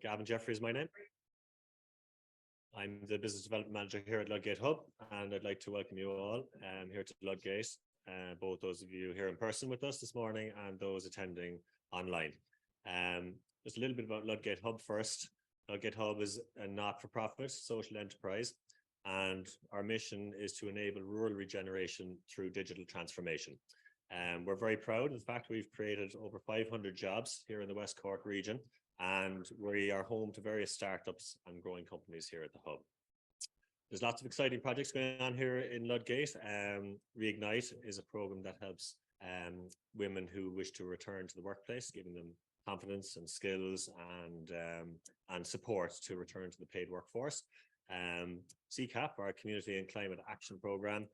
Gavin Jeffrey is my name. I'm the Business Development Manager here at Ludgate Hub, and I'd like to welcome you all here to Ludgate, both those of you here in person with us this morning and those attending online. Just a little bit about Ludgate Hub first. Ludgate Hub is a not-for-profit social enterprise, and our mission is to enable rural regeneration through digital transformation. We're very proud. In fact, we've created over 500 jobs here in the West Cork region, and we are home to various startups and growing companies here at the Hub. There's lots of exciting projects going on here in Ludgate. Reignite is a program that helps women who wish to return to the workplace, giving them confidence and skills and support to return to the paid workforce. CCAP, our Community and Climate Action Programme,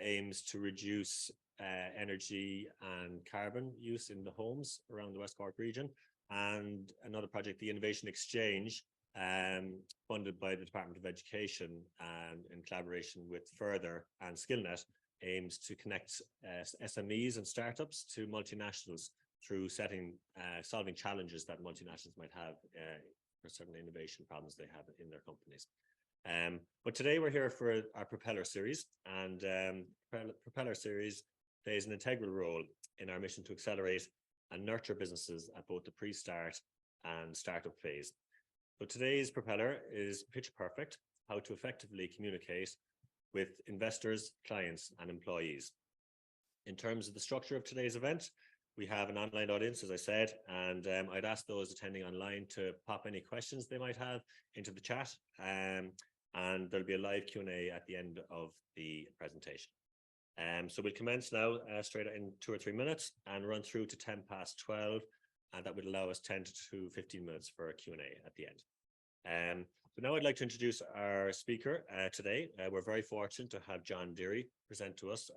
aims to reduce energy and carbon use in the homes around the West Cork region. And another project, the Innovation Exchange, funded by the Department of Education and in collaboration with Further and SkillNet, aims to connect SMEs and startups to multinationals through solving challenges that multinationals might have for certain innovation problems they have in their companies. But today we're here for our Propeller Series, and Propeller Series plays an integral role in our mission to accelerate and nurture businesses at both the pre-start and startup phase. So today's Propeller is pitch perfect: how to effectively communicate with investors, clients, and employees. In terms of the structure of today's event, we have an online audience, as I said, and I'd ask those attending online to pop any questions they might have into the chat, and there'll be a live Q&A at the end of the presentation. So we'll commence now straight in 2 or 3 minutes and run through to 12:10, and that would allow us 10 to 15 minutes for a Q&A at the end. So now I'd like to introduce our speaker today. We're very fortunate to have John Deery present to us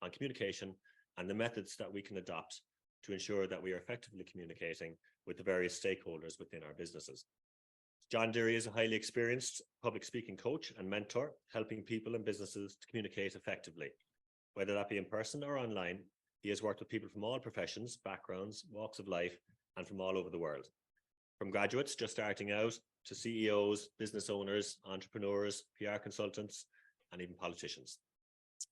on communication and the methods that we can adopt to ensure that we are effectively communicating with the various stakeholders within our businesses. John Deery is a highly experienced public speaking coach and mentor, helping people and businesses to communicate effectively. Whether that be in person or online, he has worked with people from all professions, backgrounds, walks of life, and from all over the world. From graduates just starting out to CEOs, business owners, entrepreneurs, PR consultants, and even politicians.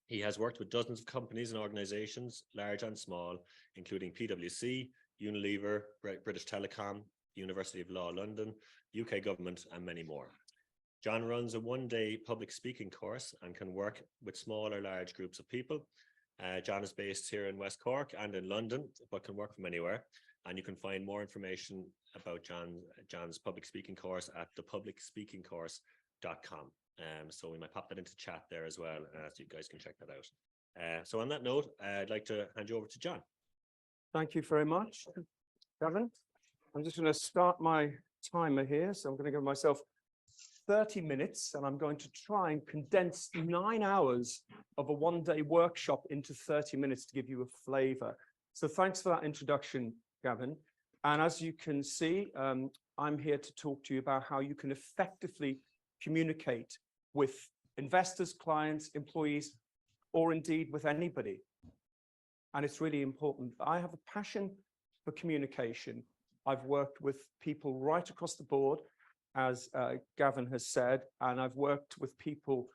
He has worked with dozens of companies and organizations, large and small, including PwC, Unilever, British Telecom, University of Law London, UK government, and many more. John runs a one-day public speaking course and can work with small or large groups of people. John is based here in West Cork and in London, but can work from anywhere. And you can find more information about John's public speaking course at thepublicspeakingcourse.com. So we might pop that into chat there as well, so you guys can check that out. So on that note, I'd like to hand you over to John. Thank you very much, Gavin. I'm just going to start my timer here. So I'm going to give myself 30 minutes, and I'm going to try and condense 9 hours of a one-day workshop into 30 minutes to give you a flavor. So thanks for that introduction, Gavin. And as you can see, I'm here to talk to you about how you can effectively communicate with investors, clients, employees, or indeed with anybody. And it's really important. I have a passion for communication. I've worked with people right across the board, as Gavin has said, and I've worked with people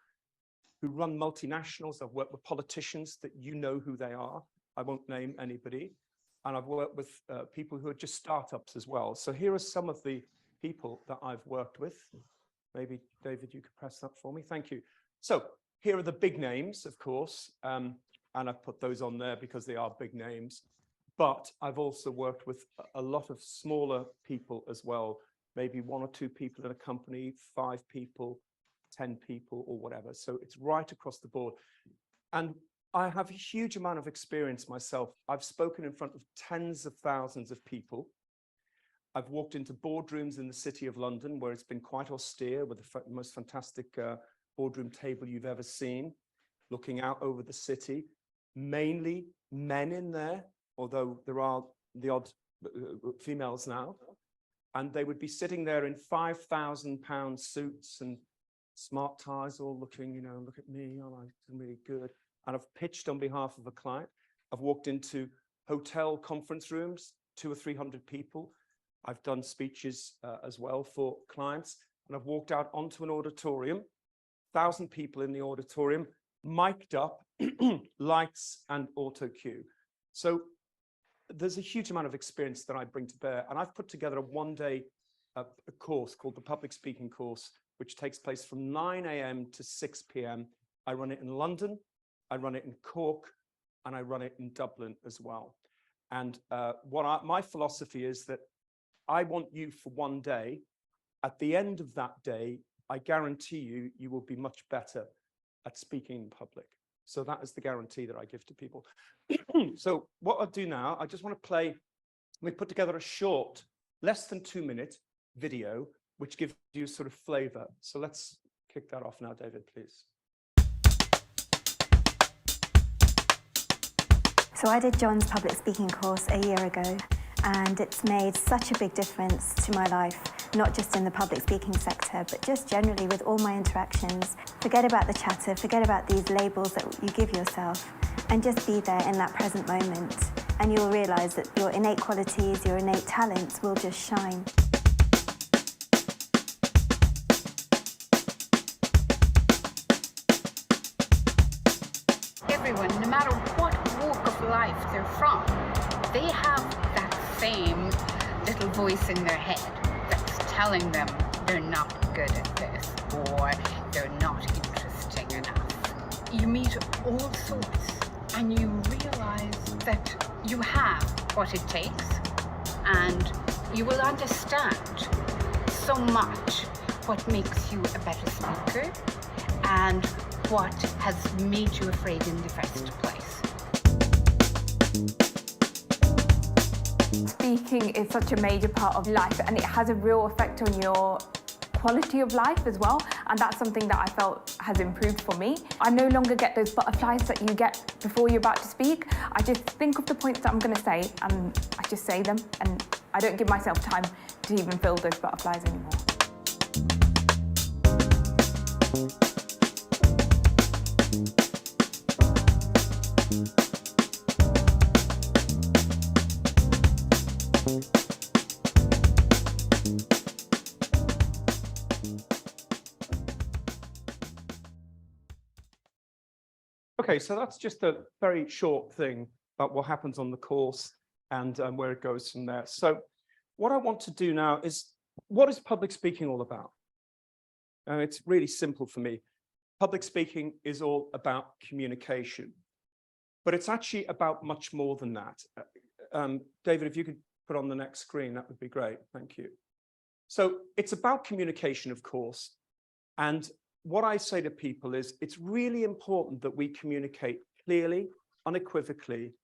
who run multinationals. I've worked with politicians that you know who they are. I won't name anybody. And I've worked with people who are just startups as well. So here are some of the people that I've worked with. Maybe, David, you could press that for me. Thank you. So here are the big names, of course, and I've put those on there because they are big names. But I've also worked with a lot of smaller people as well, maybe 1 or 2 people in a company, 5 people, 10 people, or whatever. So it's right across the board. And I have a huge amount of experience myself. I've spoken in front of tens of thousands of people. I've walked into boardrooms in the City of London where it's been quite austere, with the most fantastic boardroom table you've ever seen, looking out over the city. Mainly men in there, although there are the odd females now. And they would be sitting there in £5,000 suits and smart ties, all looking, look at me, I'm really good. And I've pitched on behalf of a client. I've walked into hotel conference rooms, 200 or 300 people, I've done speeches as well for clients, and I've walked out onto an auditorium, 1,000 people in the auditorium, mic'd up, lights and auto cue. So there's a huge amount of experience that I bring to bear, and I've put together a one-day a course called the Public Speaking Course, which takes place from 9 a.m. to 6 p.m. I run it in London, I run it in Cork, and I run it in Dublin as well. And my philosophy is that I want you for one day. At the end of that day, I guarantee you, you will be much better at speaking in public. So that is the guarantee that I give to people. So what I'll do now, I just want to play, we put together a short, less than 2-minute video, which gives you sort of flavor. So let's kick that off now, David, please. So I did John's public speaking course a year ago, and it's made such a big difference to my life, not just in the public speaking sector, but just generally with all my interactions. Forget about the chatter, forget about these labels that you give yourself, and just be there in that present moment. And you'll realise that your innate qualities, your innate talents will just shine. Everyone, no matter what walk of life they're from, they have that same little voice in their head that's telling them they're not good at this or they're not interesting enough. You meet all sorts and you realize that you have what it takes, and you will understand so much what makes you a better speaker and what has made you afraid in the first place. Speaking is such a major part of life, and it has a real effect on your quality of life as well, and that's something that I felt has improved for me. I no longer get those butterflies that you get before you're about to speak. I just think of the points that I'm going to say, and I just say them, and I don't give myself time to even feel those butterflies anymore. Okay, so that's just a very short thing about what happens on the course and where it goes from there. So what I want to do now is, what is public speaking all about? It's really simple for me. Public speaking is all about communication, but it's actually about much more than that. David, if you could put on the next screen, that would be great. Thank you. So it's about communication, of course. And what I say to people is it's really important that we communicate clearly, unequivocally,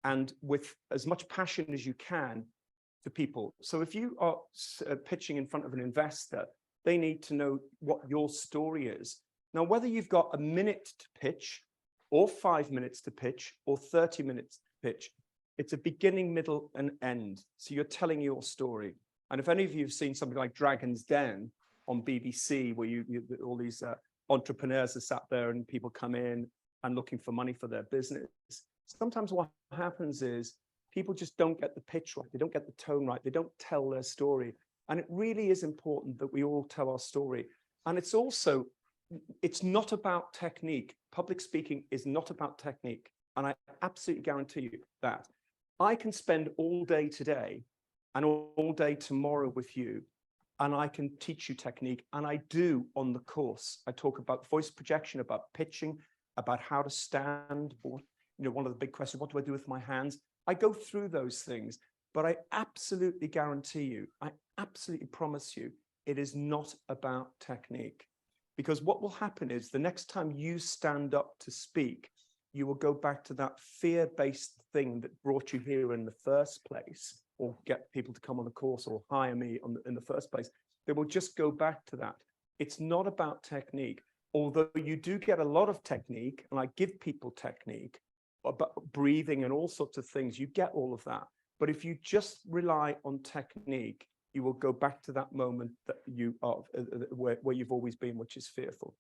and with as much passion as you can to people. So if you are pitching in front of an investor, they need to know what your story is. Now, whether you've got a minute to pitch or 5 minutes to pitch or 30 minutes to pitch, it's a beginning, middle, and end. So you're telling your story. And if any of you have seen something like Dragon's Den on BBC, where all these entrepreneurs are sat there and people come in and looking for money for their business, sometimes what happens is people just don't get the pitch right. They don't get the tone right. They don't tell their story. And it really is important that we all tell our story. And it's also, it's not about technique. Public speaking is not about technique. And I absolutely guarantee you that. I can spend all day today and all day tomorrow with you, and I can teach you technique, and I do on the course. I talk about voice projection, about pitching, about how to stand, or one of the big questions, what do I do with my hands? I go through those things, but I absolutely guarantee you, I absolutely promise you, it is not about technique. Because what will happen is the next time you stand up to speak, you will go back to that fear-based thing that brought you here in the first place, or get people to come on the course or hire me in the first place. They will just go back to that. It's not about technique, although you do get a lot of technique, and I give people technique about breathing and all sorts of things. You get all of that. But if you just rely on technique, you will go back to that moment that you are where you've always been, which is fearful.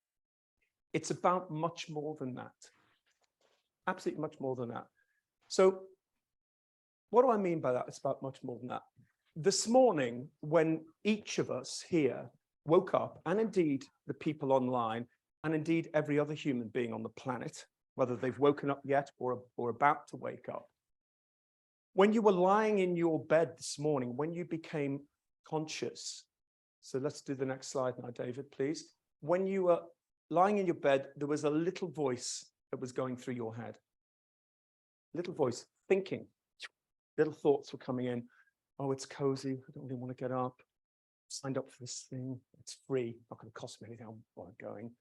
It's about much more than that. Absolutely much more than that. So what do I mean by that? It's about much more than that. this morning, when each of us here woke up, and indeed the people online, and indeed every other human being on the planet, whether they've woken up yet or about to wake up, when you were lying in your bed this morning, when you became conscious, so let's do the next slide now, David, please. When you were lying in your bed, there was a little voice that was going through your head. Little voice, thinking. Little thoughts were coming in. Oh, it's cozy. I don't really want to get up. Signed up for this thing. It's free. Not going to cost me anything. I'm going.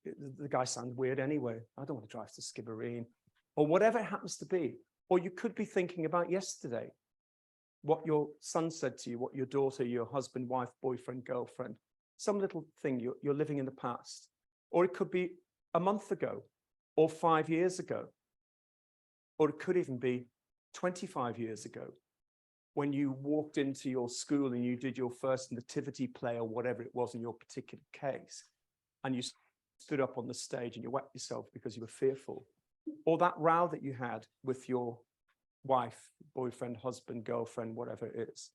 The guy sounds weird anyway. I don't want to drive to Skibbereen. Or whatever it happens to be. Or you could be thinking about yesterday. What your son said to you, what your daughter, your husband, wife, boyfriend, girlfriend. Some little thing you're living in the past. Or it could be a month ago. Or 5 years ago. Or it could even be 25 years ago, when you walked into your school and you did your first nativity play or whatever it was in your particular case, and you stood up on the stage and you wet yourself because you were fearful, or that row that you had with your wife, boyfriend, husband, girlfriend, whatever it is,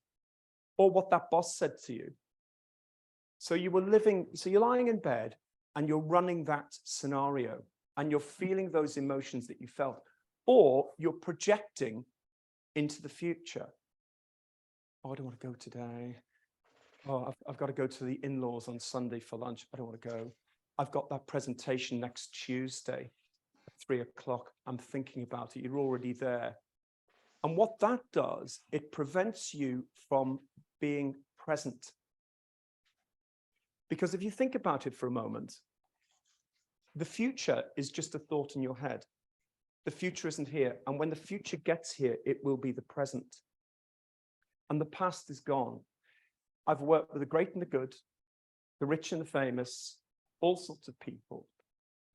or what that boss said to you. So you're lying in bed and you're running that scenario and you're feeling those emotions that you felt, or you're projecting into the future. Oh, I don't want to go today. Oh, I've got to go to the in-laws on Sunday for lunch. I don't want to go. I've got that presentation next Tuesday at 3 o'clock. I'm thinking about it. You're already there. And what that does, it prevents you from being present. Because if you think about it for a moment, the future is just a thought in your head. The future isn't here. And when the future gets here, it will be the present. And the past is gone. I've worked with the great and the good, the rich and the famous, all sorts of people.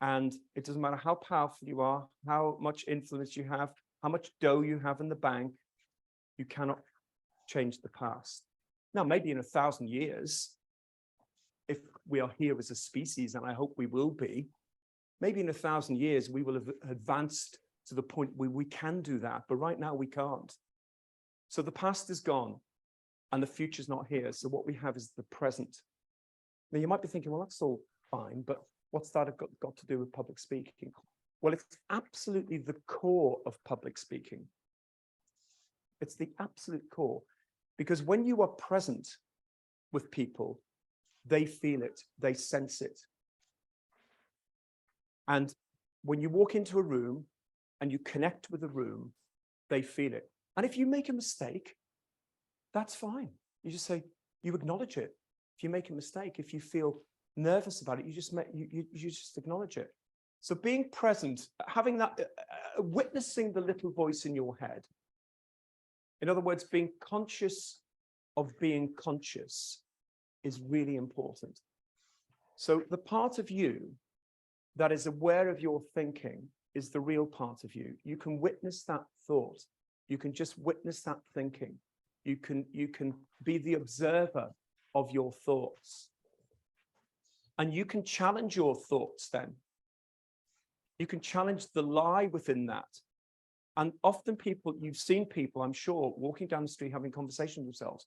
And it doesn't matter how powerful you are, how much influence you have, how much dough you have in the bank, you cannot change the past. Now, maybe in 1,000 years, if we are here as a species, and I hope we will be, maybe in 1,000 years, we will have advanced to the point where we can do that. But right now, we can't. So the past is gone and the future's not here. So what we have is the present. Now, you might be thinking, well, that's all fine, but what's that got to do with public speaking? Well, it's absolutely the core of public speaking. It's the absolute core. Because when you are present with people, they feel it, they sense it. And when you walk into a room and you connect with the room, they feel it. And if you make a mistake, that's fine. You just say, you acknowledge it. If you make a mistake, if you feel nervous about it, you just acknowledge it. So being present, having that, witnessing the little voice in your head. In other words, being conscious of being conscious is really important. So the part of you that is aware of your thinking is the real part of you. You can witness that thought. You can just witness that thinking. You can be the observer of your thoughts. And you can challenge your thoughts then. You can challenge the lie within that. And often people, you've seen people, I'm sure, walking down the street having conversations with themselves.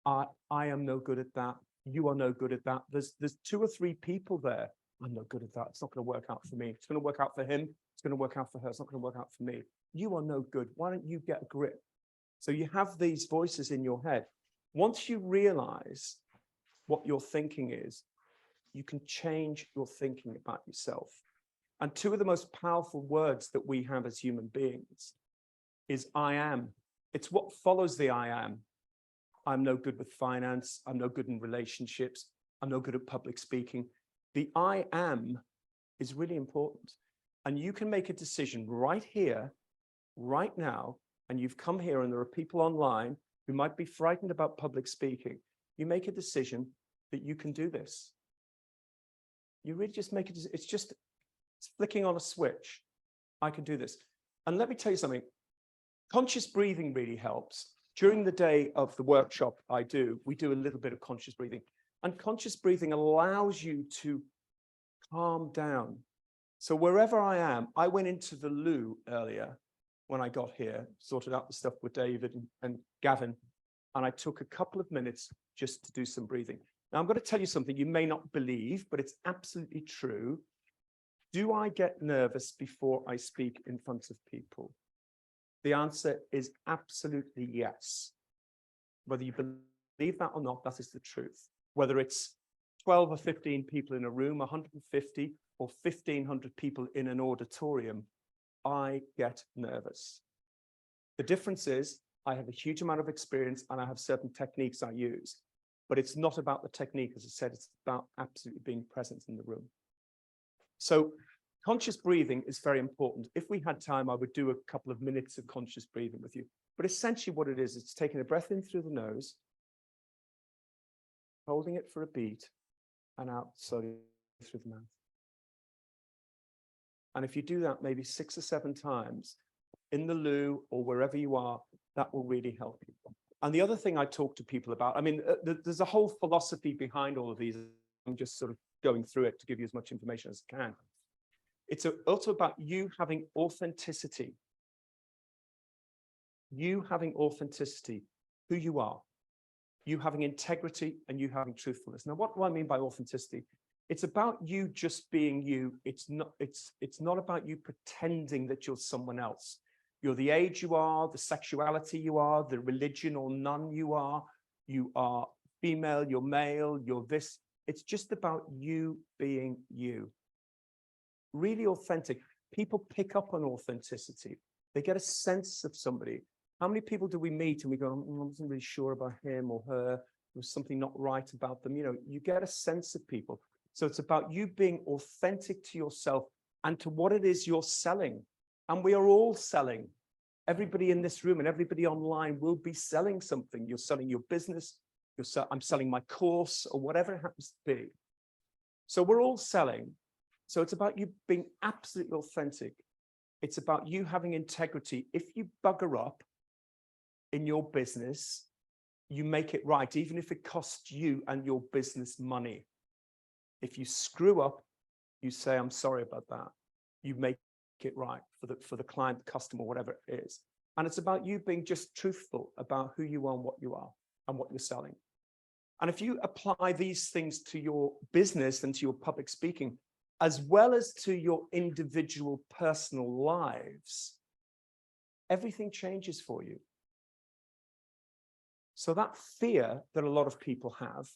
I am no good at that. You are no good at that. There's 2 or 3 people there. I'm no good at that. It's not going to work out for me. It's going to work out for him. It's going to work out for her. It's not going to work out for me. You are no good. Why don't you get a grip? So you have these voices in your head. Once you realize what your thinking is, you can change your thinking about yourself. And 2 of the most powerful words that we have as human beings is I am. It's what follows the I am. I'm no good with finance. I'm no good in relationships. I'm no good at public speaking. The I am is really important. And you can make a decision right here, right now, and you've come here and there are people online who might be frightened about public speaking. You make a decision that you can do this. You really just make it, it's flicking on a switch. I can do this. And let me tell you something, conscious breathing really helps. During the day of the workshop we do a little bit of conscious breathing. And conscious breathing allows you to calm down. So wherever I am, I went into the loo earlier when I got here, sorted out the stuff with David and Gavin. and I took a couple of minutes just to do some breathing. Now, I'm going to tell you something you may not believe, but it's absolutely true. Do I get nervous before I speak in front of people? The answer is absolutely yes. Whether you believe that or not, that is the truth. Whether it's 12 or 15 people in a room, 150 or 1,500 people in an auditorium, I get nervous. The difference is I have a huge amount of experience and I have certain techniques I use, but it's not about the technique. As I said, it's about absolutely being present in the room. So conscious breathing is very important. If we had time, I would do a couple of minutes of conscious breathing with you. But essentially what it is, it's taking a breath in through the nose, holding it for a beat, and out slowly through the mouth. And if you do that maybe 6 or 7 times in the loo or wherever you are, that will really help you. And the other thing I talk to people about, I mean, there's a whole philosophy behind all of these. I'm just sort of going through it to give you as much information as I can. It's also about you having authenticity. You having authenticity, who you are. You having integrity and you having truthfulness. Now, what do I mean by authenticity? It's about you just being you. It's not about you pretending that you're someone else. You're the age you are, the sexuality you are, the religion or none you are female, you're male, you're this. It's just about you being you. Really authentic. People pick up on authenticity. They get a sense of somebody. How many people do we meet and we go, I wasn't really sure about him or her. There was something not right about them. You know, you get a sense of people. So it's about you being authentic to yourself and to what it is you're selling. And we are all selling. Everybody in this room and everybody online will be selling something. You're selling your business. I'm selling my course or whatever it happens to be. So we're all selling. So it's about you being absolutely authentic. It's about you having integrity. If you bugger up in your business, you make it right, even if it costs you and your business money. If you screw up, you say, I'm sorry about that. You make it right for the client, the customer, whatever it is. And it's about you being just truthful about who you are and what you are and what you're selling. And if you apply these things to your business and to your public speaking, as well as to your individual personal lives, everything changes for you. So that fear that a lot of people have.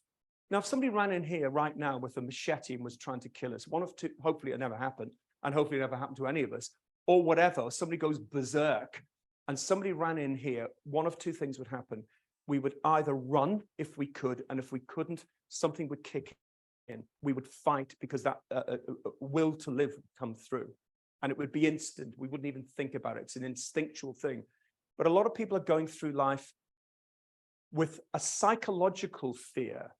Now, if somebody ran in here right now with a machete and was trying to kill us, one of two, hopefully it never happened, and hopefully it never happened to any of us, or whatever, somebody goes berserk, and somebody ran in here, one of two things would happen. We would either run if we could, and if we couldn't, something would kick in. We would fight because that will to live would come through. And it would be instant. We wouldn't even think about it. It's an instinctual thing. But a lot of people are going through life with a psychological fear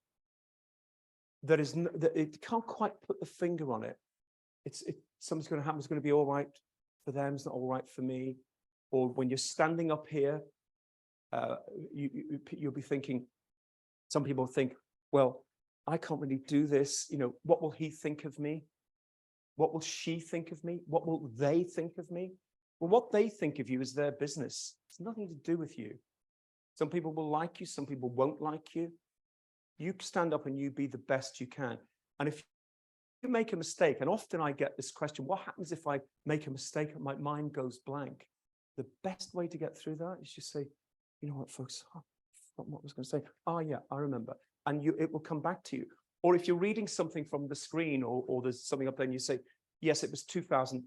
that it can't quite put the finger on it. Something's going to happen. It's going to be all right for them. It's not all right for me. Or when you're standing up here, you'll be thinking, some people think, well, I can't really do this. You know, what will he think of me? What will she think of me? What will they think of me? Well, what they think of you is their business. It's nothing to do with you. Some people will like you. Some people won't like you. You stand up and you be the best you can. And if you make a mistake, and often I get this question, what happens if I make a mistake and my mind goes blank? The best way to get through that is just say, you know what, folks, I forgot what I was going to say. Oh, yeah, I remember. And it will come back to you. Or if you're reading something from the screen or there's something up there and you say, yes, it was 2,000.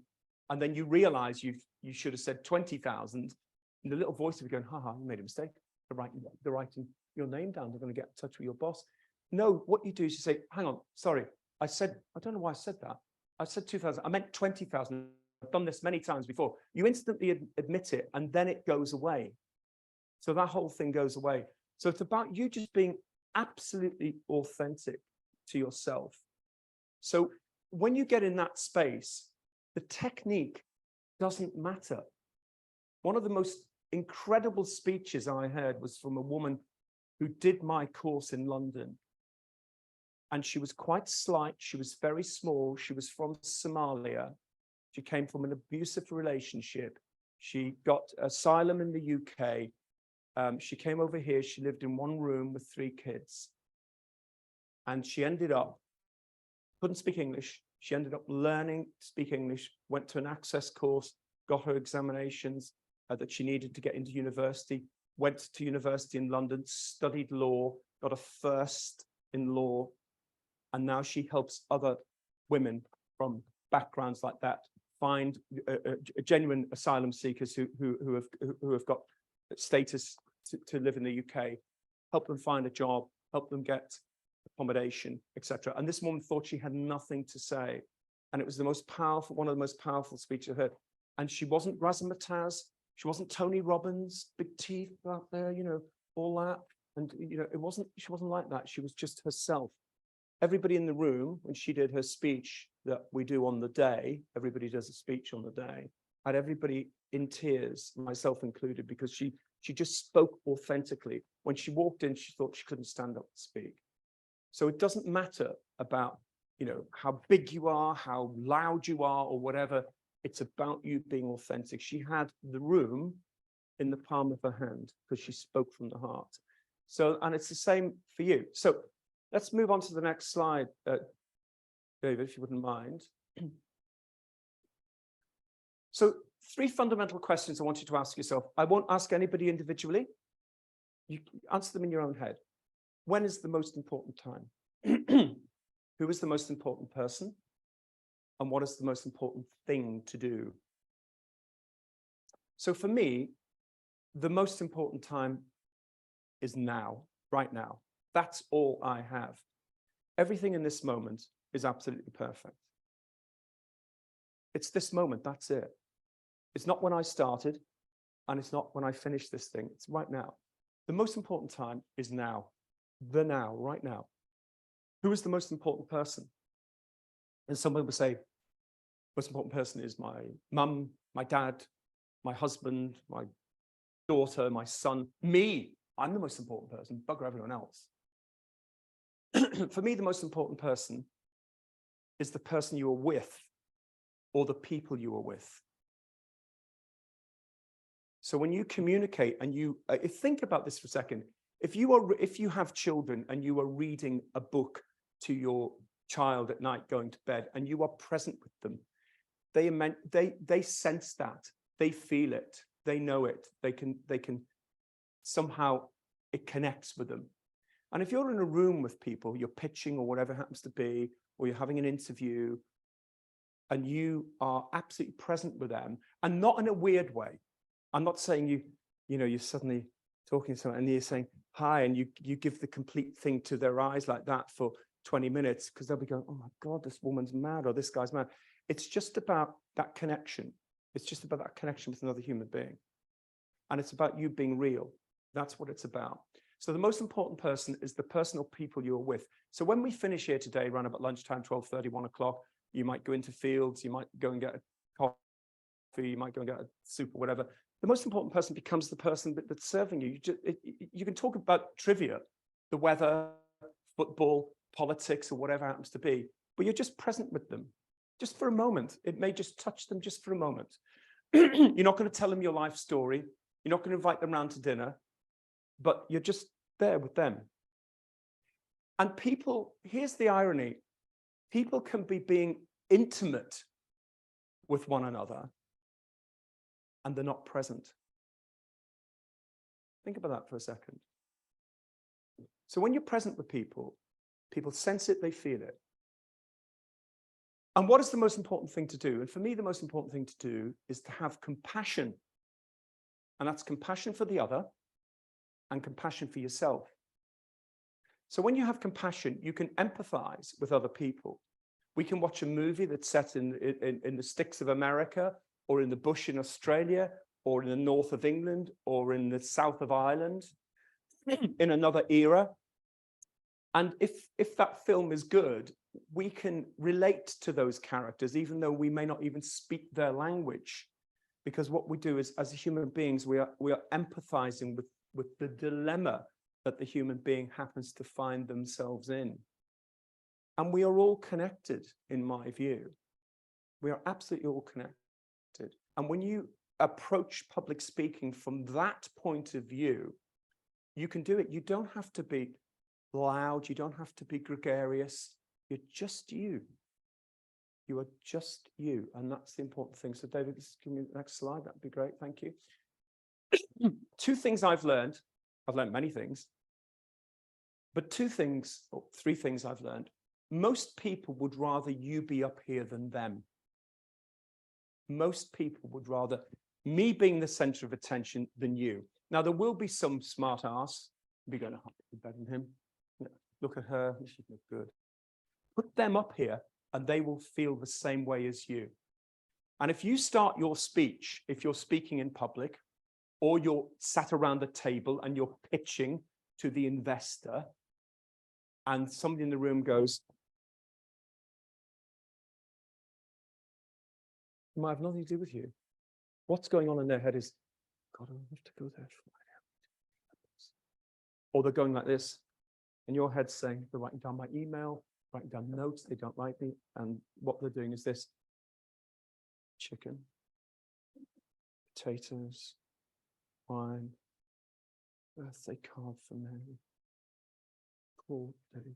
And then you realize you should have said 20,000. And the little voice will be going, haha, you made a mistake. They're writing your name down. They're going to get in touch with your boss. No, what you do is you say, hang on, sorry. I don't know why I said that. I said 2,000. I meant 20,000. I've done this many times before. You instantly admit it and then it goes away. So that whole thing goes away. So it's about you just being absolutely authentic to yourself. So when you get in that space, the technique doesn't matter. One of the most incredible speeches I heard was from a woman who did my course in London. And she was quite slight. She was very small. She was from Somalia. She came from an abusive relationship. She got asylum in the UK. She came over here. She lived in one room with 3 kids. And she ended up, couldn't speak English. She ended up learning to speak English, went to an access course, got her examinations that she needed to get into university, went to university in London, studied law, got a first in law. And now she helps other women from backgrounds like that find genuine asylum seekers who have got status to live in the UK, help them find a job, help them get accommodation, etc. And this woman thought she had nothing to say. And it was the most powerful, one of the most powerful speeches I heard. And she wasn't razzmatazz, she wasn't Tony Robbins, big teeth out there, you know, all that. And you know, she wasn't like that. She was just herself. Everybody in the room, when she did her speech that we do on the day, everybody does a speech on the day, had everybody in tears, myself included, because she just spoke authentically. When she walked in, she thought she couldn't stand up to speak. So it doesn't matter about, you know, how big you are, how loud you are, or whatever. It's about you being authentic. She had the room in the palm of her hand because she spoke from the heart. So, and it's the same for you. So let's move on to the next slide, David, if you wouldn't mind. So 3 fundamental questions I want you to ask yourself. I won't ask anybody individually. You answer them in your own head. When is the most important time? Who is the most important person? And what is the most important thing to do? So for me, the most important time is now, right now. That's all I have. Everything in this moment is absolutely perfect. It's this moment, that's it. It's not when I started, and it's not when I finish this thing. It's right now. The most important time is now. The now, right now. Who is the most important person? And some people say, most important person is my mum, my dad, my husband, my daughter, my son, me. I'm the most important person, bugger everyone else. For me, the most important person is the person you are with or the people you are with. So when you communicate and you think about this for a second, if you have children and you are reading a book to your child at night going to bed and you are present with them, they sense that, they feel it, they know it, they can somehow, it connects with them. And if you're in a room with people, you're pitching or whatever it happens to be, or you're having an interview, and you are absolutely present with them, and not in a weird way. I'm not saying you're suddenly talking to someone and you're saying hi, and you give the complete thing to their eyes like that for 20 minutes, because they'll be going, oh my God, this woman's mad, or this guy's mad. It's just about that connection. It's just about that connection with another human being. And it's about you being real. That's what it's about. So the most important person is the person or people you're with. So when we finish here today, around about lunchtime, 12:30, 1 o'clock, you might go into fields, you might go and get a coffee, you might go and get a soup or whatever. The most important person becomes the person that's serving you. You can talk about trivia, the weather, football, politics, or whatever happens to be, but you're just present with them, just for a moment. It may just touch them just for a moment. You're not going to tell them your life story. You're not going to invite them round to dinner, but you're just there with them. And people, here's the irony, people can be being intimate with one another and they're not present. Think about that for a second. So when you're present with people, people sense it, they feel it. And what is the most important thing to do? And for me, the most important thing to do is to have compassion. And that's compassion for the other and compassion for yourself. So when you have compassion, you can empathize with other people. We can watch a movie that's set in the sticks of America, or in the bush in Australia, or in the north of England, or in the south of Ireland, in another era. And if that film is good, we can relate to those characters, even though we may not even speak their language. Because what we do is, as human beings, we are empathizing with the dilemma that the human being happens to find themselves in. And we are all connected, in my view. We are absolutely all connected. And when you approach public speaking from that point of view, You can do it. You don't have to be loud. You don't have to be gregarious. You're just you. You are just you. And that's the important thing. So David, just give me the next slide. That'd be great. Thank you. Two things I've learned. I've learned many things. But two things, or three things I've learned. Most people would rather you be up here than them. Most people would rather me being the center of attention than you. Now, there will be some smart ass be going, oh, better than him. Look at her, she looks good. Put them up here and they will feel the same way as you. And if you start your speech, if you're speaking in public, or you're sat around the table and you're pitching to the investor, and somebody in the room goes, it might have nothing to do with you. What's going on in their head is, God, I have to go there. Or they're going like this, and your head's saying, they're writing down my email, writing down notes, they don't like me, and what they're doing is this: chicken, potatoes, wine, birthday card for Mary, call David.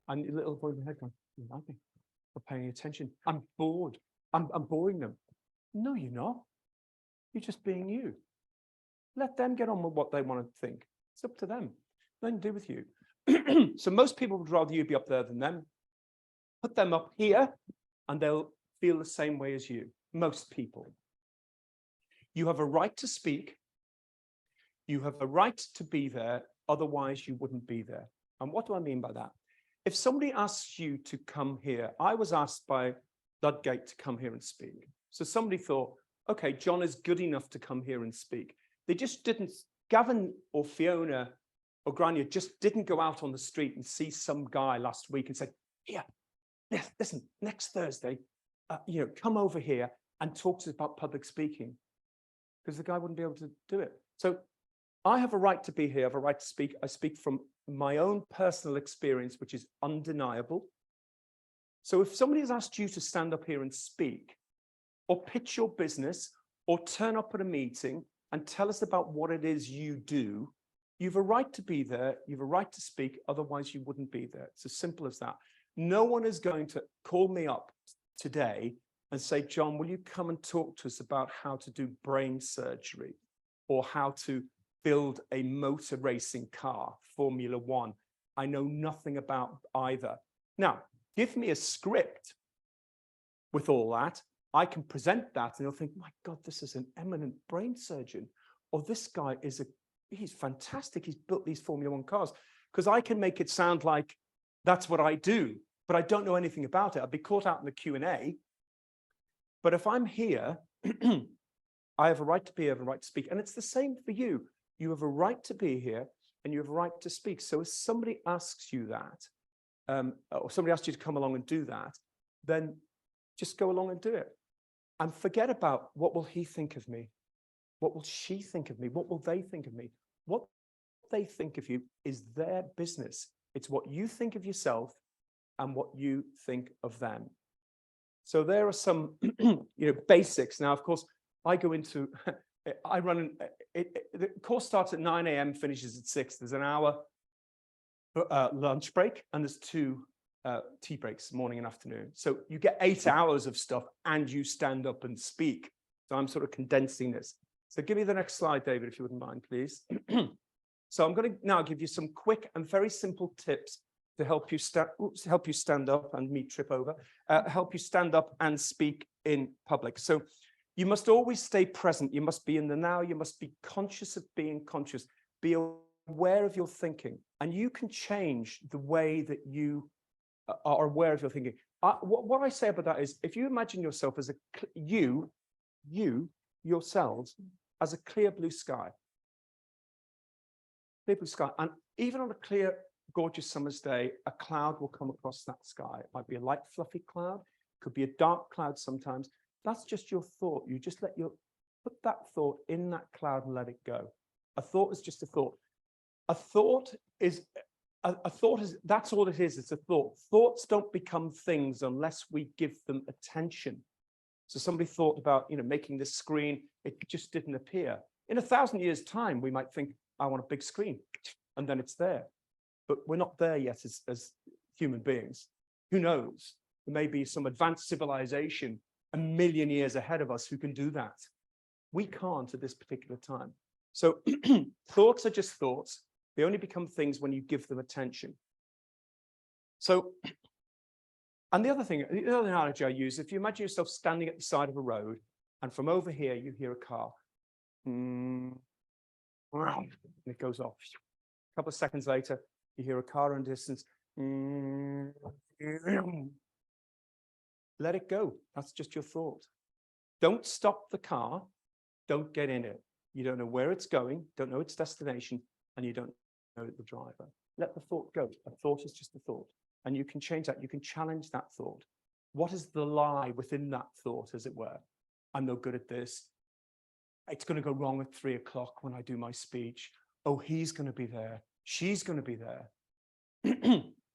And a little boy in the head going, you like me? For paying attention. I'm bored. I'm boring them. No, you're not. You're just being you. Let them get on with what they want to think. It's up to them. Nothing to do with you. So most people would rather you be up there than them. Put them up here and they'll feel the same way as you. Most people. You have a right to speak. You have a right to be there. Otherwise, you wouldn't be there. And what do I mean by that? If somebody asks you to come here, I was asked by Ludgate to come here and speak. So somebody thought, okay, John is good enough to come here and speak. They just didn't, Gavin or Fiona or Grania just didn't go out on the street and see some guy last week and say, yeah, listen, next Thursday, come over here and talk to us about public speaking. Because the guy wouldn't be able to do it. So I have a right to be here, I have a right to speak. I speak from my own personal experience, which is undeniable. So if somebody has asked you to stand up here and speak, or pitch your business, or turn up at a meeting and tell us about what it is you do, you have a right to be there, you have a right to speak, otherwise you wouldn't be there. It's as simple as that. No one is going to call me up today and say, John, will you come and talk to us about how to do brain surgery or how to build a motor racing car, Formula One? I know nothing about either. Now, give me a script with all that. I can present that and you'll think, my God, this is an eminent brain surgeon. Or this guy he's fantastic. He's built these Formula One cars. Because I can make it sound like that's what I do, but I don't know anything about it. I'd be caught out in the Q&A. But if I'm here, I have a right to be here, I have a right to speak. And it's the same for you. You have a right to be here and you have a right to speak. So if somebody asks you that, or somebody asks you to come along and do that, then just go along and do it. And forget about what will he think of me? What will she think of me? What will they think of me? What they think of you is their business. It's what you think of yourself and what you think of them. So there are some basics. Now, of course, I go into, the course starts at 9 a.m., finishes at 6. There's an hour lunch break, and there's 2 tea breaks, morning and afternoon. So you get 8 hours of stuff and you stand up and speak. So I'm sort of condensing this. So give me the next slide, David, if you wouldn't mind, please. So I'm going to now give you some quick and very simple tips to help you stand up and me trip over, help you stand up and speak in public. So you must always stay present. You must be in the now. You must be conscious of being conscious. Be aware of your thinking, and you can change the way that you are aware of your thinking. What I say about that is, if you imagine yourself as yourselves as a clear blue sky, and even on a clear, gorgeous summer's day, a cloud will come across that sky. It might be a light, fluffy cloud, could be a dark cloud sometimes. That's just your thought. You just put that thought in that cloud and let it go. A thought is just a thought. A thought is, that's all it is. It's a thought. Thoughts don't become things unless we give them attention. So somebody thought about, making this screen. It just didn't appear. In 1,000 years' time, we might think, I want a big screen, and then it's there. But we're not there yet as human beings. Who knows? There may be some advanced civilization 1 million years ahead of us who can do that. We can't at this particular time. So thoughts are just thoughts. They only become things when you give them attention. So, and the other analogy I use, if you imagine yourself standing at the side of a road, and from over here, you hear a car. And it goes off. A couple of seconds later, you hear a car in distance. Let it go. That's just your thought. Don't stop the car. Don't get in it. You don't know where it's going, don't know its destination, and you don't know the driver. Let the thought go. A thought is just a thought. And you can change that. You can challenge that thought. What is the lie within that thought, as it were? I'm no good at this. It's going to go wrong at 3 o'clock when I do my speech. Oh, he's going to be there. She's going to be there.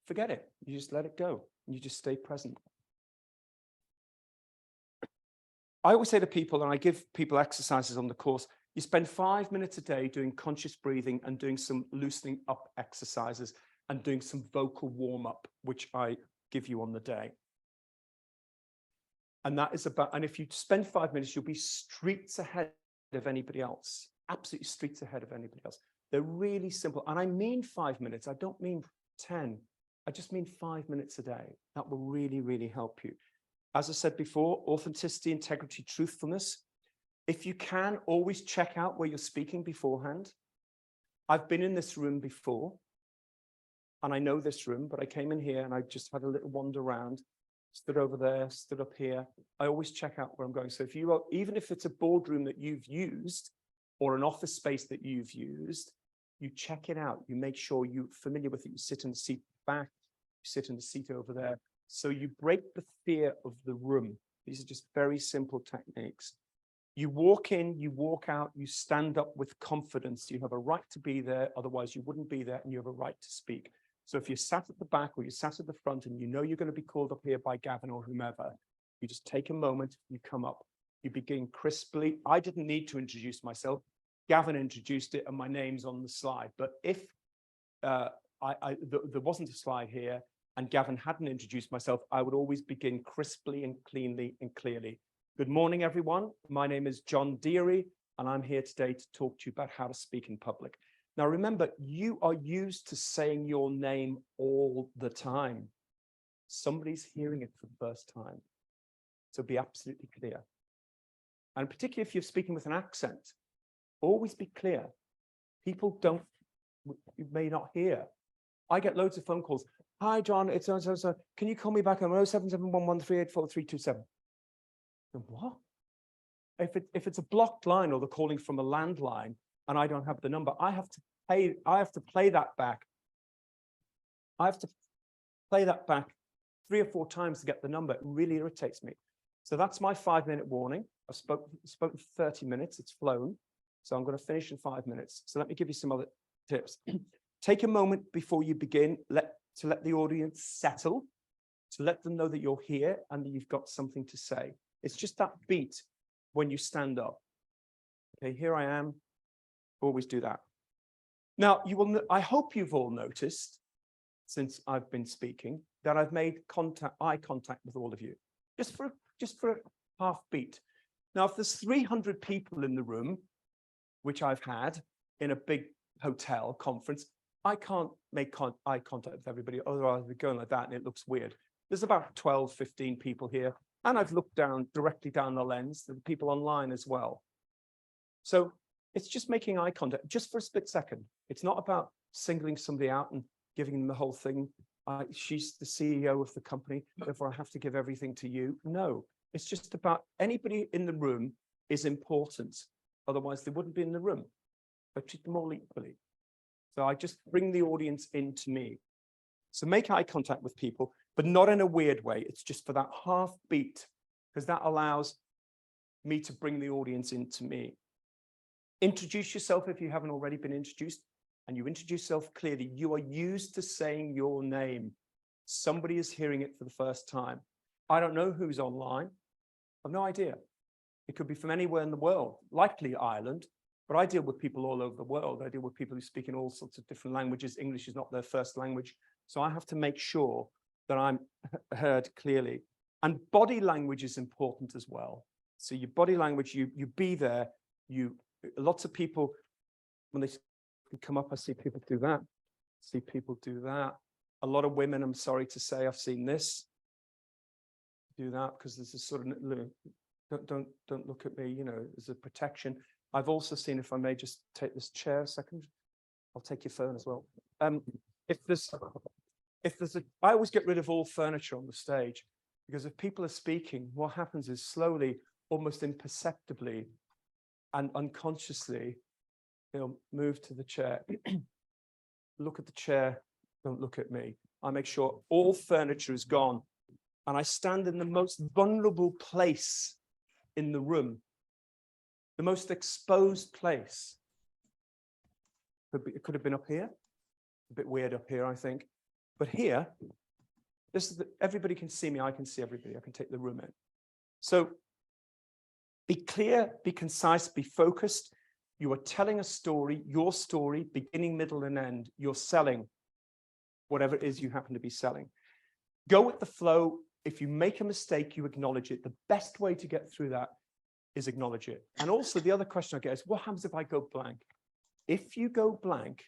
Forget it. You just let it go. You just stay present. I always say to people, and I give people exercises on the course, you spend 5 minutes a day doing conscious breathing and doing some loosening up exercises and doing some vocal warm-up, which I give you on the day. And that is about, and if you spend 5 minutes, you'll be streets ahead of anybody else, absolutely streets ahead of anybody else. They're really simple. And I mean 5 minutes. I don't mean 10. I just mean 5 minutes a day. That will really, really help you. As I said before, authenticity, integrity, truthfulness. If you can, always check out where you're speaking beforehand. I've been in this room before, and I know this room, but I came in here and I just had a little wander around, stood over there, stood up here. I always check out where I'm going. So if you are, even if it's a boardroom that you've used or an office space that you've used, you check it out. You make sure you're familiar with it. You sit in the seat back, you sit in the seat over there. So you break the fear of the room. These are just very simple techniques. You walk in, you walk out, you stand up with confidence. You have a right to be there, otherwise you wouldn't be there, and you have a right to speak. So if you're sat at the back or you're sat at the front and you know you're going to be called up here by Gavin or whomever, you just take a moment, you come up, you begin crisply. I didn't need to introduce myself. Gavin introduced it and my name's on the slide. But if there wasn't a slide here and Gavin hadn't introduced myself, I would always begin crisply and cleanly and clearly. Good morning, everyone. My name is John Deery, and I'm here today to talk to you about how to speak in public. Now, remember, you are used to saying your name all the time. Somebody's hearing it for the first time. So be absolutely clear. And particularly if you're speaking with an accent, always be clear. People don't, you may not hear. I get loads of phone calls. Hi, John, it's so. Can you call me back on 07711384327? What? If it's a blocked line or they're calling from a landline and I don't have the number, I have to play that back. I have to play that back 3 or 4 times to get the number. It really irritates me. So that's my 5-minute warning. I've spoken for 30 minutes. It's flown. So I'm going to finish in 5 minutes. So let me give you some other tips. Take a moment before you begin to let the audience settle, to let them know that you're here and that you've got something to say. It's just that beat when you stand up. Okay, here I am. Always do that. Now, I hope you've all noticed, since I've been speaking, that I've made eye contact with all of you, just for a half beat. Now, if there's 300 people in the room, which I've had in a big hotel conference, I can't make eye contact with everybody, otherwise we're going like that and it looks weird. There's about 12, 15 people here, and I've looked directly down the lens to the people online as well. So it's just making eye contact, just for a split second. It's not about singling somebody out and giving them the whole thing. She's the CEO of the company, therefore I have to give everything to you. No, it's just about anybody in the room is important. Otherwise they wouldn't be in the room. I treat them all equally. So I just bring the audience into me. So make eye contact with people, but not in a weird way. It's just for that half beat, because that allows me to bring the audience into me. Introduce yourself if you haven't already been introduced, and you introduce yourself clearly. You are used to saying your name. Somebody is hearing it for the first time. I don't know who's online. I've no idea. It could be from anywhere in the world, likely Ireland, but I deal with people all over the world. I deal with people who speak in all sorts of different languages. English is not their first language. So I have to make sure that I'm heard clearly. And body language is important as well. So your body language, you be there. Lots of people, when they come up, I see people do that. See people do that. A lot of women, I'm sorry to say, I've seen this. Do that because there's a sort of, don't look at me, you know, there's a protection. I've also seen, if I may just take this chair a second, I'll take your phone as well. If there's I always get rid of all furniture on the stage, because if people are speaking, what happens is slowly, almost imperceptibly and unconsciously, they'll move to the chair. Look at the chair, don't look at me. I make sure all furniture is gone. And I stand in the most vulnerable place in the room, the most exposed place. It could have been up here, a bit weird up here, I think. But here, everybody can see me, I can see everybody, I can take the room in. So be clear, be concise, be focused. You are telling a story, your story, beginning, middle, and end. You're selling whatever it is you happen to be selling. Go with the flow. If you make a mistake, you acknowledge it. The best way to get through that is acknowledge it. And also the other question I get is, what happens if I go blank? If you go blank,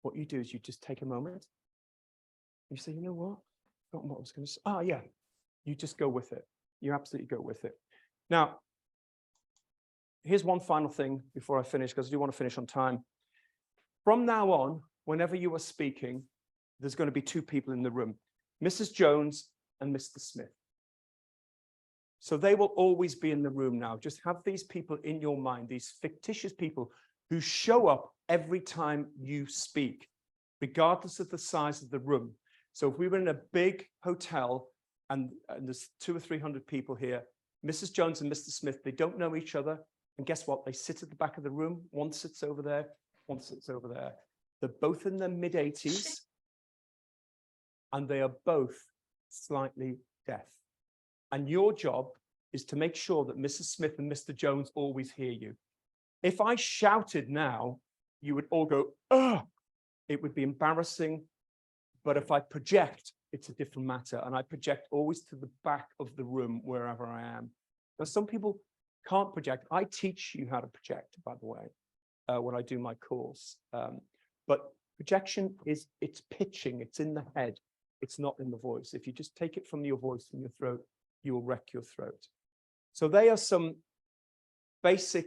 what you do is you just take a moment. You say, you know what? I forgot what I was going to say. Oh, yeah. You just go with it. You absolutely go with it. Now, here's one final thing before I finish, because I do want to finish on time. From now on, whenever you are speaking, there's going to be two people in the room, Mrs. Jones and Mr. Smith. So they will always be in the room now. Just have these people in your mind, these fictitious people who show up every time you speak, regardless of the size of the room. So if we were in a big hotel and there's 200 or 300 people here, Mrs. Jones and Mr. Smith, they don't know each other. And guess what? They sit at the back of the room. One sits over there, one sits over there. They're both in their mid-80s. And they are both slightly deaf. And your job is to make sure that Mrs. Smith and Mr. Jones always hear you. If I shouted now, you would all go, oh, it would be embarrassing. But if I project, it's a different matter. And I project always to the back of the room, wherever I am. Now, some people can't project. I teach you how to project, by the way, when I do my course. But projection it's pitching, it's in the head. It's not in the voice. If you just take it from your voice and your throat, you will wreck your throat. So they are some basic,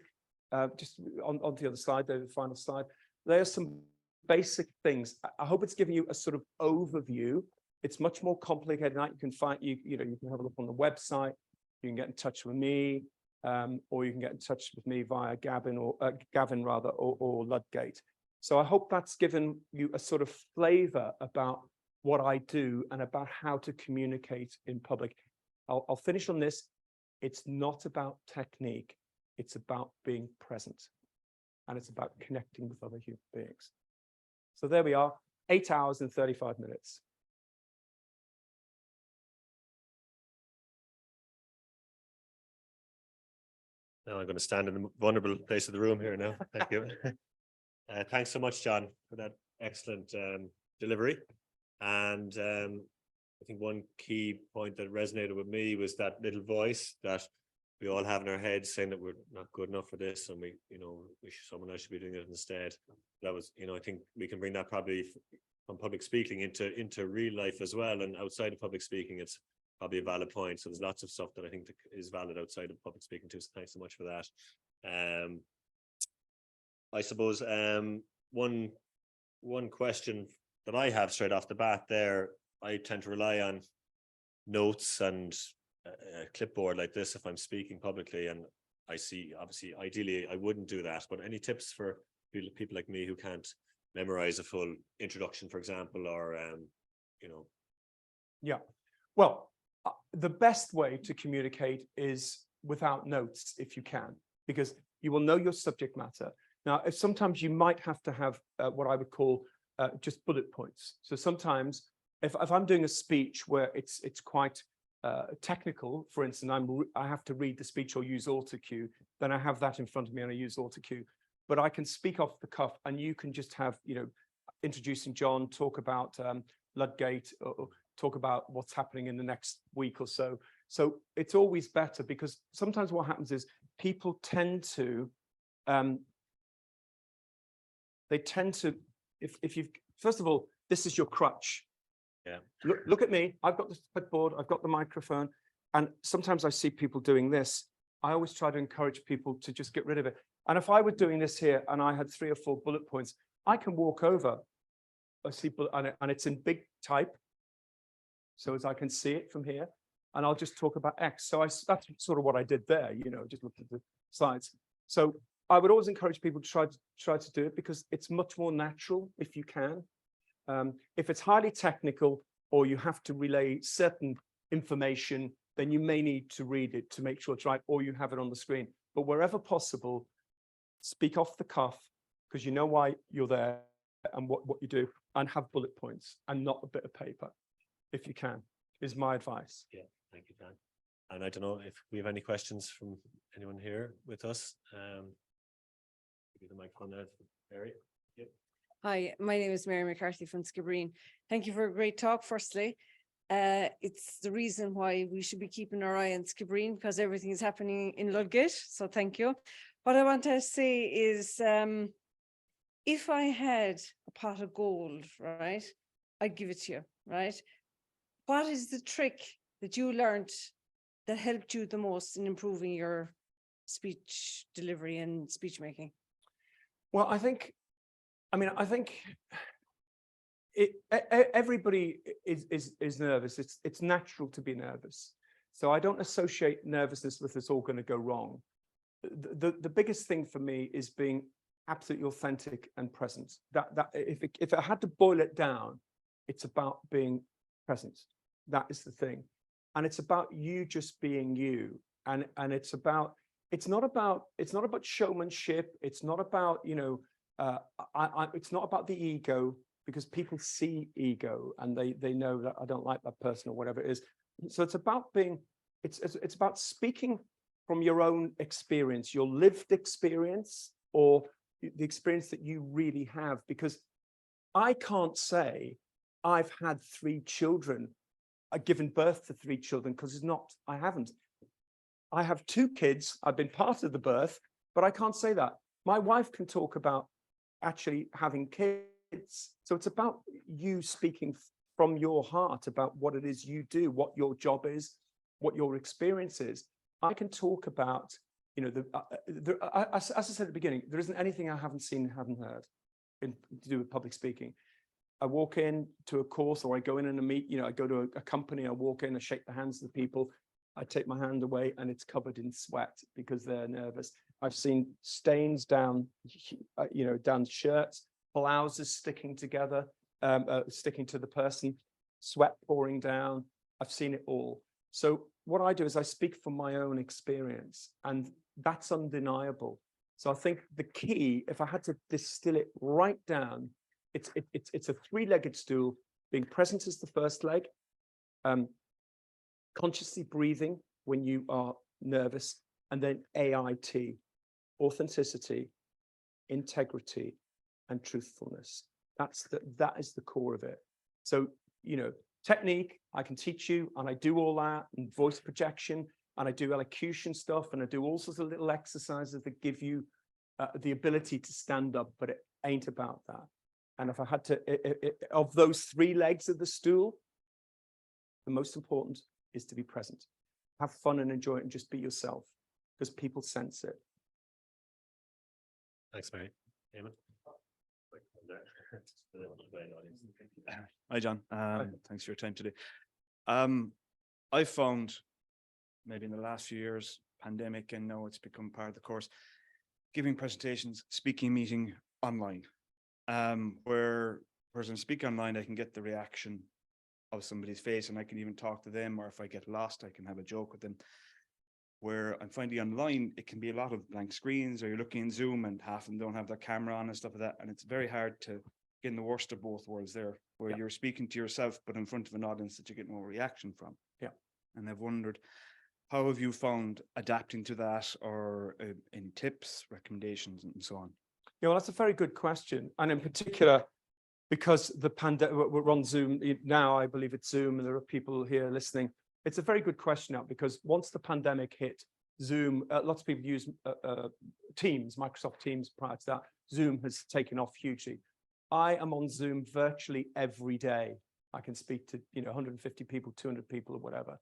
just on the other slide, the final slide, there are some basic things. I hope it's giving you a sort of overview. It's much more complicated than that. You can find, you can have a look on the website. You can get in touch with me, or you can get in touch with me via Gavin or Ludgate. So I hope that's given you a sort of flavor about what I do and about how to communicate in public. I'll finish on this. It's not about technique. It's about being present. And it's about connecting with other human beings. So there we are, 8 hours and 35 minutes. Now I'm going to stand in the vulnerable place of the room here now. Thank you. Thanks so much, John, for that excellent delivery. And I think one key point that resonated with me was that little voice that we all have in our heads saying that we're not good enough for this, and someone else should be doing it instead. That was, I think we can bring that probably from public speaking into real life as well, and outside of public speaking, it's probably a valid point. So there's lots of stuff that I think that is valid outside of public speaking too. So thanks so much for that. I suppose one question that I have straight off the bat there, I tend to rely on notes and a clipboard like this if I'm speaking publicly, and I see, obviously, ideally I wouldn't do that, but any tips for people like me who can't memorize a full introduction, for example, or Yeah, well, the best way to communicate is without notes if you can, because you will know your subject matter. Now, if sometimes you might have to have what I would call just bullet points. So sometimes if I'm doing a speech where it's quite technical, for instance, I have to read the speech or use autocue, then I have that in front of me and I use autocue. But I can speak off the cuff, and you can just have, introducing John, talk about Ludgate, or talk about what's happening in the next week or so. So it's always better, because sometimes what happens is people tend to, if you've, first of all, this is your crutch. Yeah. Look at me. I've got the clipboard, I've got the microphone. And sometimes I see people doing this. I always try to encourage people to just get rid of it. And if I were doing this here and I had 3 or 4 bullet points, I can walk over. I see, and it's in big type, so as I can see it from here, and I'll just talk about X. So that's sort of what I did there, just looked at the slides. So I would always encourage people to try to do it, because it's much more natural if you can. If it's highly technical, or you have to relay certain information, then you may need to read it to make sure it's right, or you have it on the screen. But wherever possible, speak off the cuff, because you know why you're there and what you do, and have bullet points and not a bit of paper, if you can, is my advice. Yeah, thank you, Dan. And I don't know if we have any questions from anyone here with us. Give you the microphone there, Mary. Yep. Hi, my name is Mary McCarthy from Skibbereen. Thank you for a great talk, firstly. It's the reason why we should be keeping our eye on Skibbereen, because everything is happening in Ludgate, so thank you. What I want to say is, if I had a pot of gold, right, I'd give it to you, right? What is the trick that you learned that helped you the most in improving your speech delivery and speech making? Well, I think everybody is nervous. It's natural to be nervous. So I don't associate nervousness with it's all going to go wrong. The biggest thing for me is being absolutely authentic and present. That if I had to boil it down, it's about being present. That is the thing, and it's about you just being you. And it's not about showmanship. It's not about it's not about the ego, because people see ego and they know that I don't like that person or whatever it is. So it's about being, it's about speaking from your own experience, your lived experience, or the experience that you really have. Because I can't say I've had 3 children, I've given birth to 3 children, because I haven't. I have 2 kids, I've been part of the birth, but I can't say that. My wife can talk about actually having kids. So it's about you speaking from your heart about what it is you do, what your job is, what your experience is. I can talk about, as I said at the beginning, there isn't anything I haven't seen, haven't heard to do with public speaking. I walk in to a course, or I go in and I go to a company, I walk in, I shake the hands of the people, I take my hand away and it's covered in sweat because they're nervous. I've seen stains down, down shirts, blouses sticking together, sticking to the person, sweat pouring down. I've seen it all. So what I do is I speak from my own experience, and that's undeniable. So I think the key, if I had to distill it right down, it's a 3-legged stool. Being present is the first leg. Consciously breathing when you are nervous, and then AIT, authenticity, integrity, and truthfulness. That is the core of it. So, technique, I can teach you, and I do all that, and voice projection, and I do elocution stuff, and I do all sorts of little exercises that give you the ability to stand up, but it ain't about that. And if I had to, of those 3 legs of the stool, the most important is to be present. Have fun and enjoy it, and just be yourself, because people sense it. Thanks, Mary. Eamon? Hi, John. Thanks for your time today. I found, maybe in the last few years, pandemic, and now it's become part of the course, giving presentations, speaking, meeting online, where whereas when I speak online, I can get the reaction of somebody's face, and I can even talk to them, or if I get lost, I can have a joke with them. Where I'm finding online, it can be a lot of blank screens, or you're looking in Zoom and half of them don't have their camera on and stuff like that. And it's very hard to get in the worst of both worlds there, where you're speaking to yourself, but in front of an audience that you get no reaction from. Yeah. And I've wondered, how have you found adapting to that, or in tips, recommendations, and so on? Yeah, well, that's a very good question. And in particular, because the pandemic, we're on Zoom now, I believe it's Zoom, and there are people here listening. It's a very good question now, because once the pandemic hit, Zoom, lots of people use Teams, Microsoft Teams prior to that. Zoom has taken off hugely. I am on Zoom virtually every day. I can speak to 150 people, 200 people, or whatever.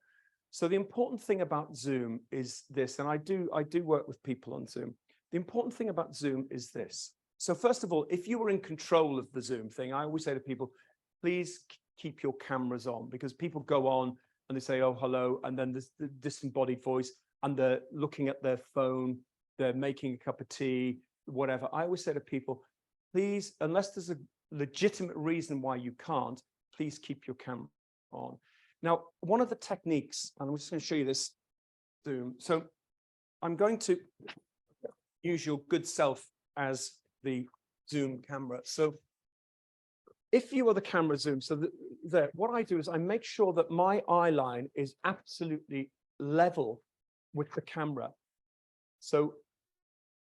So the important thing about Zoom is this, and I do work with people on Zoom. The important thing about Zoom is this. So first of all, if you were in control of the Zoom thing, I always say to people, please keep your cameras on, because people go on and they say, oh, hello, and then there's the disembodied voice, and they're looking at their phone, they're making a cup of tea, whatever. I always say to people, please, unless there's a legitimate reason why you can't, please keep your camera on. Now, one of the techniques, and I'm just going to show you this Zoom. So I'm going to use your good self as the Zoom camera. So if you are the camera Zoom, so there, what I do is I make sure that my eye line is absolutely level with the camera. So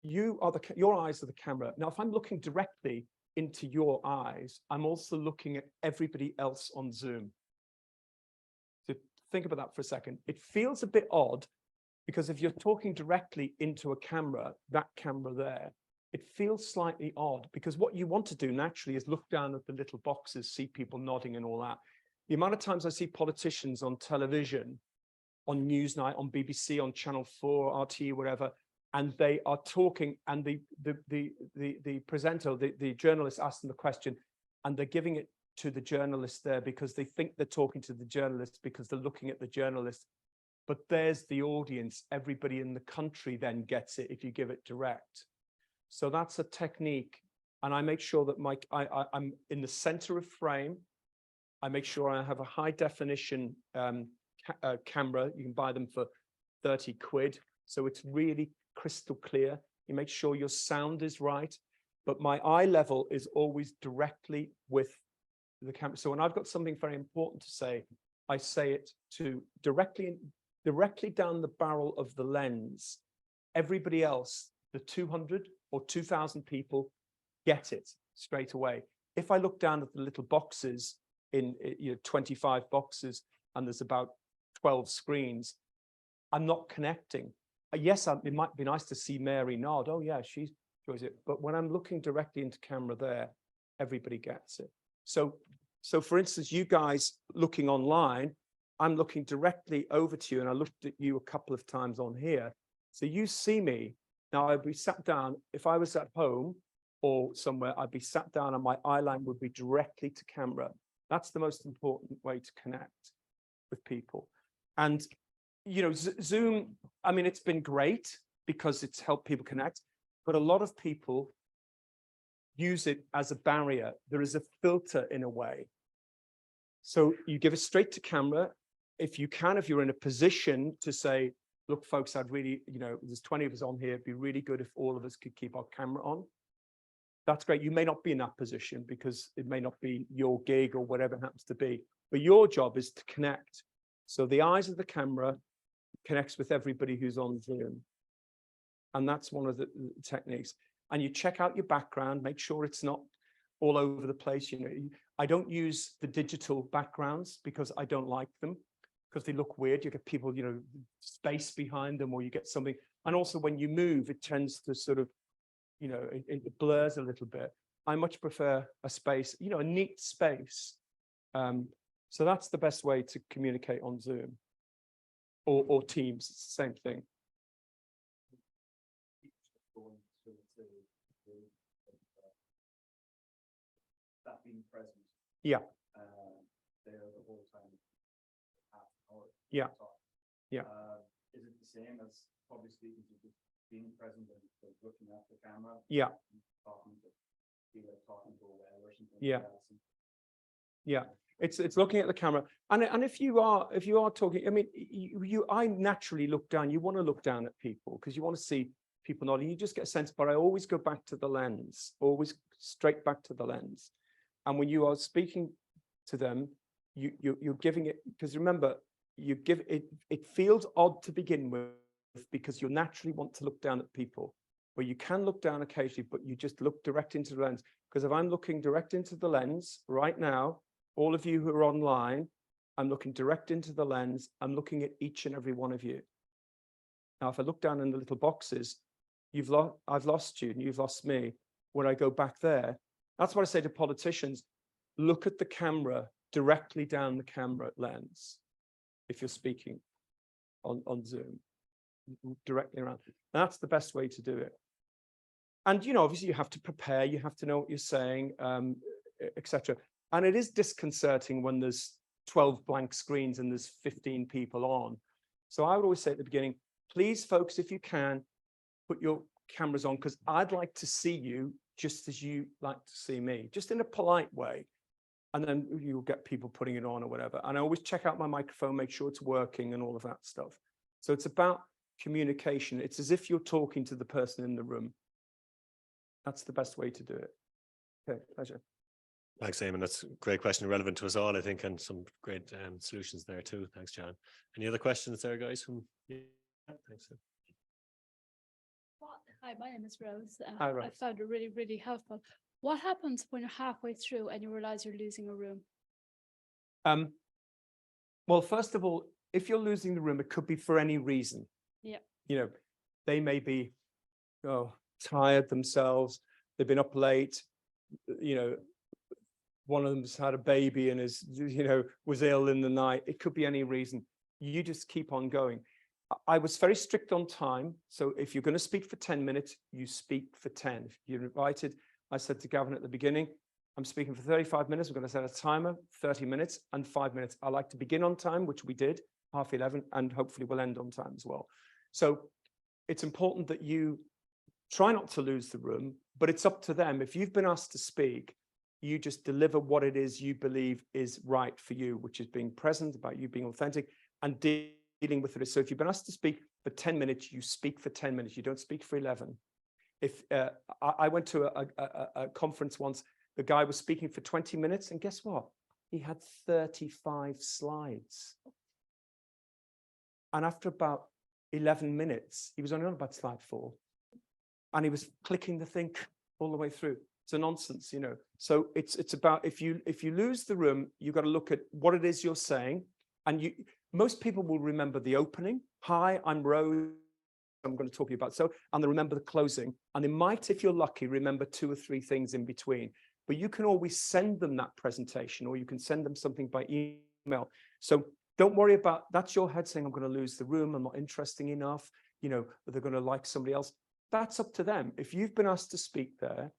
you are your eyes are the camera. Now, if I'm looking directly into your eyes, I'm also looking at everybody else on Zoom. So think about that for a second. It feels a bit odd, because if you're talking directly into a camera, that camera there, it feels slightly odd, because what you want to do naturally is look down at the little boxes, see people nodding and all that. The amount of times I see politicians on television, on Newsnight, on BBC, on Channel 4, RT, whatever, and they are talking, and the presenter, the journalist asks them the question, and they're giving it to the journalist there because they think they're talking to the journalist because they're looking at the journalist. But there's the audience. Everybody in the country then gets it if you give it direct. So that's a technique. And I make sure that I'm in the center of frame. I make sure I have a high definition camera. You can buy them for 30 quid. So it's really crystal clear. You make sure your sound is right, but my eye level is always directly with the camera. So when I've got something very important to say, I say it to directly down the barrel of the lens. Everybody else, the 200 or 2,000 people, get it straight away. If I look down at the little boxes in 25 boxes, and there's about 12 screens, I'm not connecting. Yes, it might be nice to see Mary nod. Oh yeah, she enjoys it. But when I'm looking directly into camera there, everybody gets it. So for instance, you guys looking online, I'm looking directly over to you, and I looked at you a couple of times on here. So you see me. Now I'd be sat down. If I was at home or somewhere, I'd be sat down and my eye line would be directly to camera. That's the most important way to connect with people. And Zoom, I mean, it's been great because it's helped people connect, but a lot of people use it as a barrier. There is a filter in a way. So you give it straight to camera. If you can, if you're in a position to say, look, folks, I'd really, there's 20 of us on here. It'd be really good if all of us could keep our camera on. That's great. You may not be in that position because it may not be your gig or whatever it happens to be, but your job is to connect. So the eyes of the camera connects with everybody who's on Zoom. And that's one of the techniques. And you check out your background, make sure it's not all over the place. I don't use the digital backgrounds because I don't like them, because they look weird. You get people, space behind them, or you get something. And also when you move, it tends to sort of, it blurs a little bit. I much prefer a space, a neat space. So that's the best way to communicate on Zoom or Teams. It's the same thing. That being present. Yeah. There the whole time. Half an hour. Yeah. Yeah. Is it the same as public speaking, to just being present and looking at the camera? Yeah. Talking to a well or something. Yeah. Like that. Yeah. It's looking at the camera, and if you are talking, I mean, I naturally look down. You want to look down at people because you want to see people nodding. You just get a sense. But I always go back to the lens, always straight back to the lens. And when you are speaking to them, you're giving it, because remember, you give it, it feels odd to begin with because you naturally want to look down at people, but you can look down occasionally, but you just look direct into the lens. Because if I'm looking direct into the lens right now, all of you who are online, I'm looking direct into the lens. I'm looking at each and every one of you. Now, if I look down in the little boxes, I've lost you and you've lost me. When I go back there, that's what I say to politicians. Look at the camera, directly down the camera lens. If you're speaking on Zoom, directly around. That's the best way to do it. And, you know, obviously you have to prepare, you have to know what you're saying, etc. And it is disconcerting when there's 12 blank screens and there's 15 people on. So I would always say at the beginning, please, folks, if you can, put your cameras on, because I'd like to see you just as you like to see me, just in a polite way. And then you'll get people putting it on or whatever. And I always check out my microphone, make sure it's working and all of that stuff. So it's about communication. It's as if you're talking to the person in the room. That's the best way to do it. Okay, pleasure. Thanks, Eamon. That's a great question, relevant to us all, I think, and some great solutions there too. Thanks, John. Any other questions there, guys? Yeah, thanks. Hi, my name is Rose. Hi, Rose. I found it really, really helpful. What happens when you're halfway through and you realize you're losing a room? Well, first of all, if you're losing the room, it could be for any reason. Yeah. You know, they may be tired themselves, they've been up late, you know, one of them's had a baby and is, you know, was ill in the night. It could be any reason. You just keep on going. I was very strict on time. So if you're going to speak for 10 minutes, you speak for 10. If you're invited, I said to Gavin at the beginning, I'm speaking for 35 minutes. We're going to set a timer, 30 minutes and 5 minutes. I like to begin on time, which we did, 11:30, and hopefully we'll end on time as well. So it's important that you try not to lose the room, but it's up to them. If you've been asked to speak, you just deliver what it is you believe is right for you, which is being present, about you being authentic and dealing with it. So if you've been asked to speak for 10 minutes, you speak for 10 minutes. You don't speak for 11. If I went to a conference once, the guy was speaking for 20 minutes, and guess what? He had 35 slides. And after about 11 minutes, he was only on about slide 4. And he was clicking the thing all the way through. It's a nonsense, you know. So it's about, if you lose the room, you've got to look at what it is you're saying. And most people will remember the opening. Hi, I'm Rose. I'm going to talk to you about. So, and they remember the closing. And they might, if you're lucky, remember 2 or 3 things in between. But you can always send them that presentation, or you can send them something by email. So don't worry about, that's your head saying, I'm going to lose the room. I'm not interesting enough. You know, they're going to like somebody else. That's up to them. If you've been asked to speak there,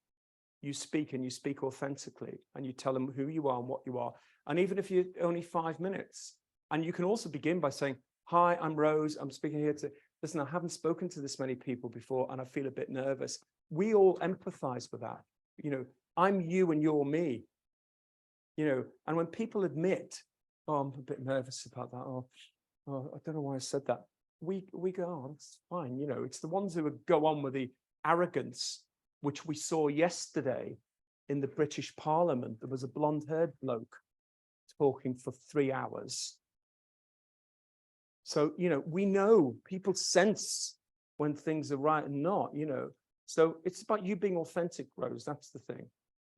you speak, and you speak authentically, and you tell them who you are and what you are. And even if you're only 5 minutes, and you can also begin by saying, hi, I'm Rose. I'm speaking here to, listen, I haven't spoken to this many people before, and I feel a bit nervous. We all empathize with that. You know, I'm you and you're me. You know, and when people admit, oh, I'm a bit nervous about that. Oh, I don't know why I said that. We go, oh, it's fine. You know, it's the ones who go on with the arrogance, which we saw yesterday in the British Parliament. There was a blonde-haired bloke talking for 3 hours. So, you know, we know people sense when things are right and not, you know. So it's about you being authentic, Rose. That's the thing.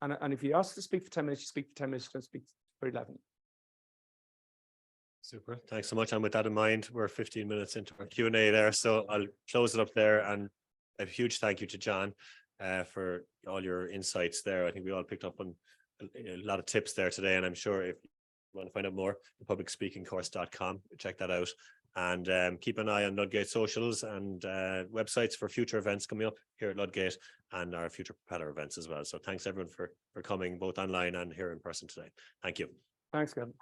And if you ask to speak for 10 minutes, you speak for 10 minutes, you don't speak for 11. Super. Thanks so much. And with that in mind, we're 15 minutes into our Q&A there. So I'll close it up there. And a huge thank you to John for all your insights there. I think we all picked up on a lot of tips there today. And I'm sure if you want to find out more, publicspeakingcourse.com, check that out. And keep an eye on Ludgate socials and websites for future events coming up here at Ludgate and our future propeller events as well. So thanks everyone for coming both online and here in person today. Thank you. Thanks, Gavin.